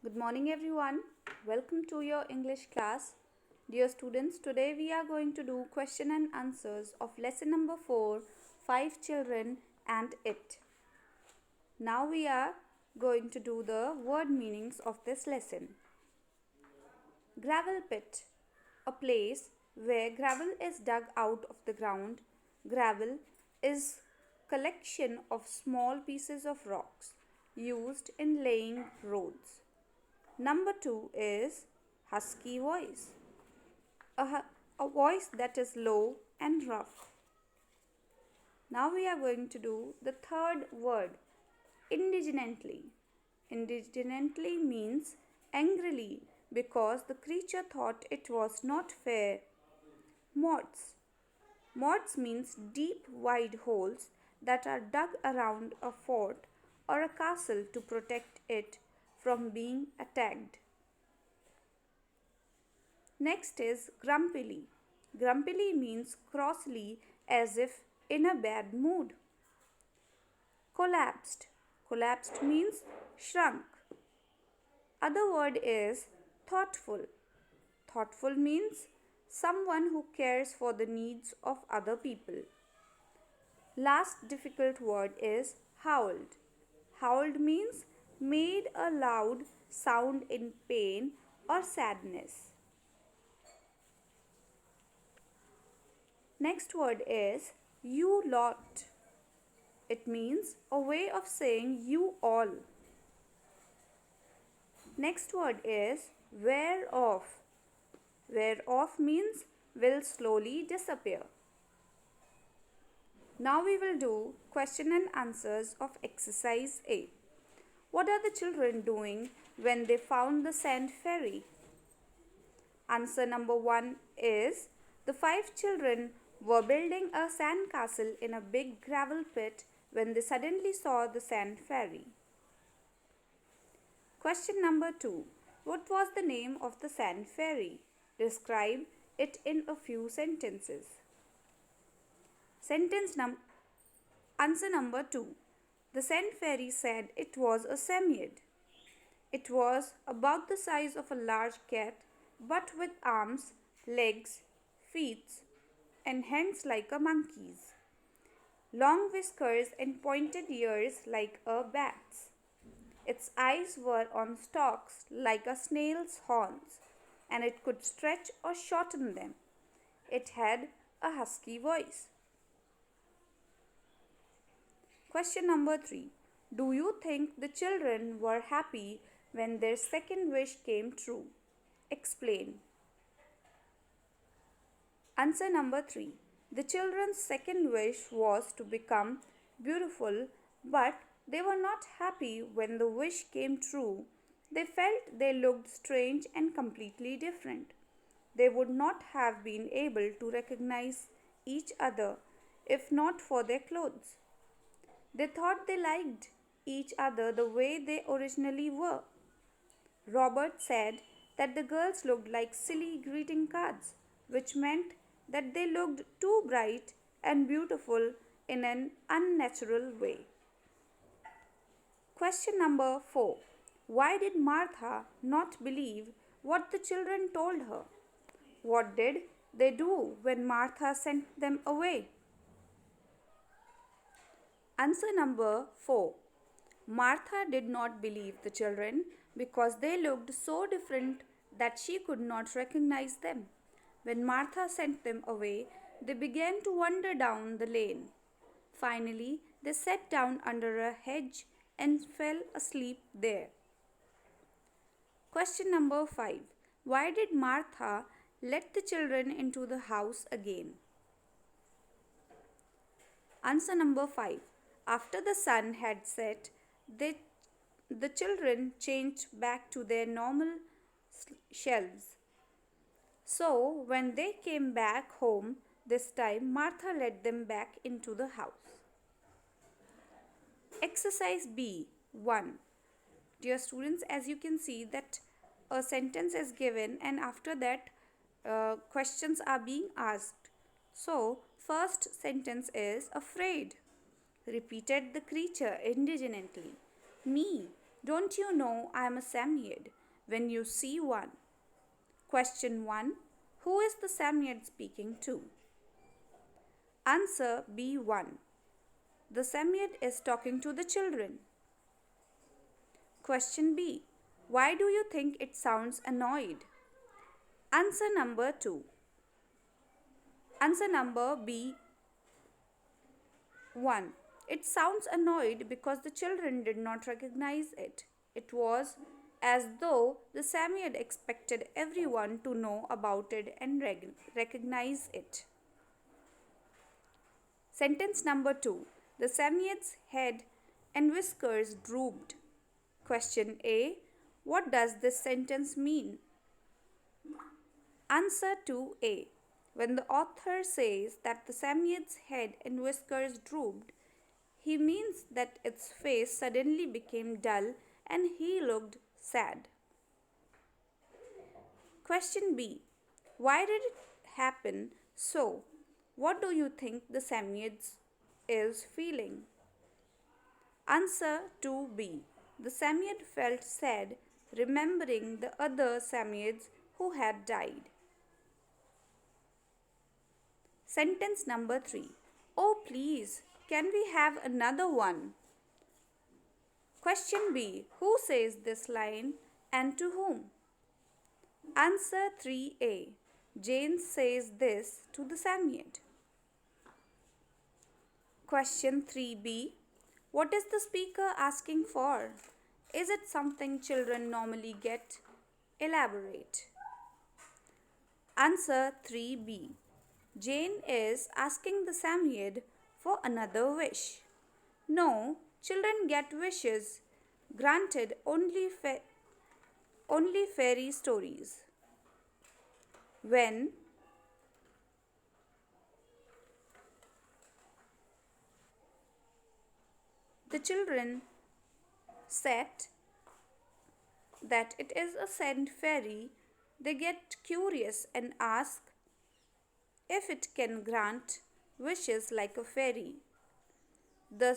Good morning, everyone. Welcome to your English class. Dear students, today we are going to do question and answers of lesson number 4, 5 children and it. Now we are going to do the word meanings of this lesson. Gravel pit, a place where gravel is dug out of the ground. Gravel is collection of small pieces of rocks used in laying roads. Number 2 is husky voice, a voice that is low and rough. Now we are going to do the third word, indignantly. Indignantly means angrily because the creature thought it was not fair. Moats. Moats means deep, wide holes that are dug around a fort or a castle to protect it from being attacked. Next is grumpily. Grumpily means crossly as if in a bad mood. Collapsed. Collapsed means shrunk. Other word is thoughtful. Thoughtful means someone who cares for the needs of other people. Last difficult word is howled. Howled means made a loud sound in pain or sadness. Next word is you lot. It means a way of saying you all. Next word is wear off. Wear off means will slowly disappear. Now we will do question and answers of exercise A. What are the children doing when they found the sand fairy? Answer number 1 is the 5 children were building a sand castle in a big gravel pit when they suddenly saw the sand fairy. Question number 2. What was the name of the sand fairy? Describe it in a few sentences. Answer number 2. The sand fairy said it was a semiad. It was about the size of a large cat but with arms, legs, feet and hands like a monkey's. Long whiskers and pointed ears like a bat's. Its eyes were on stalks like a snail's horns, and it could stretch or shorten them. It had a husky voice. Question number 3. Do you think the children were happy when their second wish came true? Explain. Answer number 3. The children's second wish was to become beautiful, but they were not happy when the wish came true. They felt they looked strange and completely different. They would not have been able to recognize each other if not for their clothes. They thought they liked each other the way they originally were. Robert said that the girls looked like silly greeting cards, which meant that they looked too bright and beautiful in an unnatural way. Question number 4. Why did Martha not believe what the children told her? What did they do when Martha sent them away? Answer number 4. Martha did not believe the children because they looked so different that she could not recognize them. When Martha sent them away, they began to wander down the lane. Finally, they sat down under a hedge and fell asleep there. Question number 5. Why did Martha let the children into the house again? Answer number 5. After the sun had set, the children changed back to their normal shelves. So, when they came back home, this time Martha led them back into the house. Exercise B 1. Dear students, as you can see that a sentence is given and after that questions are being asked. So, first sentence is afraid. Repeated the creature indignantly. Me, Don't you know I am a Samyad when you see one? Question 1. Who is the Samyad speaking to? Answer B1. The Samyad is talking to the children. Question B. Why do you think it sounds annoyed? Answer number 2. Answer number B1. It sounds annoyed because the children did not recognize it. It was as though the Samyad expected everyone to know about it and recognize it. Sentence number 2. The Samyad's head and whiskers drooped. Question A. What does this sentence mean? Answer 2A. When the author says that the Samyad's head and whiskers drooped, he means that its face suddenly became dull and he looked sad. Question B. Why did it happen so? What do you think the Samyad is feeling? Answer 2B. The Samyad felt sad remembering the other Samyads who had died. Sentence number 3. Oh please, can we have another one? Question B. Who says this line and to whom? Answer 3A. Jane says this to the Samyad. Question 3B. What is the speaker asking for? Is it something children normally get? Elaborate. Answer 3B. Jane is asking the Samyad for another wish. No, children get wishes granted only fairy stories. When the children said that it is a sand fairy, they get curious and ask if it can grant wishes like a fairy. The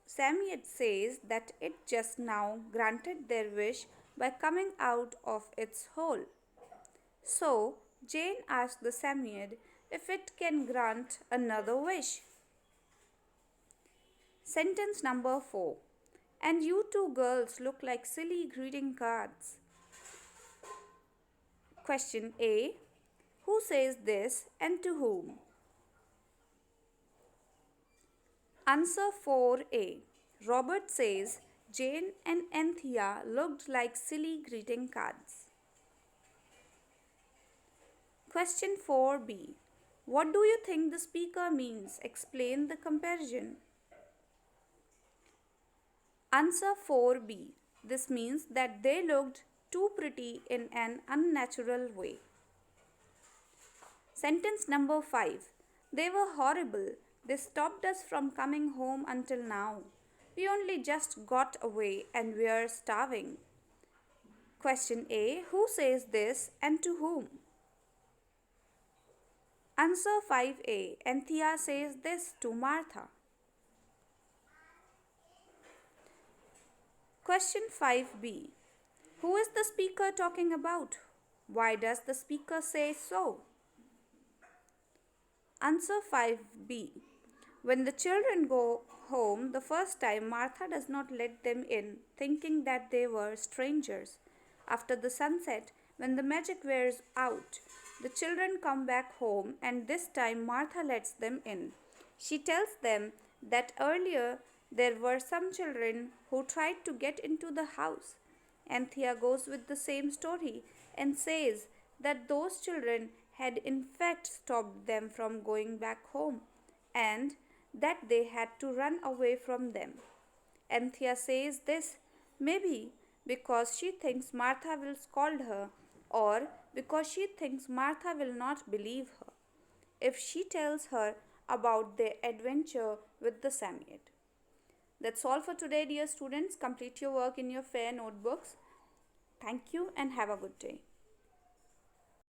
Samyad says that it just now granted their wish by coming out of its hole. So Jane asked the Samyad if it can grant another wish. Sentence number 4. And you two girls look like silly greeting cards. Question A. Who says this and to whom? Answer 4A. Robert says Jane and Anthea looked like silly greeting cards. Question 4B. What do you think the speaker means? Explain the comparison. Answer 4B. This means that they looked too pretty in an unnatural way. Sentence number 5. They were horrible. They stopped us from coming home until now. We only just got away and we're starving. Question A. Who says this and to whom? Answer 5A. Anthea says this to Martha. Question 5B. Who is the speaker talking about? Why does the speaker say so? Answer 5B. When the children go home the first time, Martha does not let them in, thinking that they were strangers. After the sunset, when the magic wears out, the children come back home and this time Martha lets them in. She tells them that earlier there were some children who tried to get into the house. Anthea goes with the same story and says that those children had in fact stopped them from going back home and that they had to run away from them. Anthea says this maybe because she thinks Martha will scold her or because she thinks Martha will not believe her if she tells her about their adventure with the Samyad. That's all for today, dear students. Complete your work in your fair notebooks. Thank you and have a good day.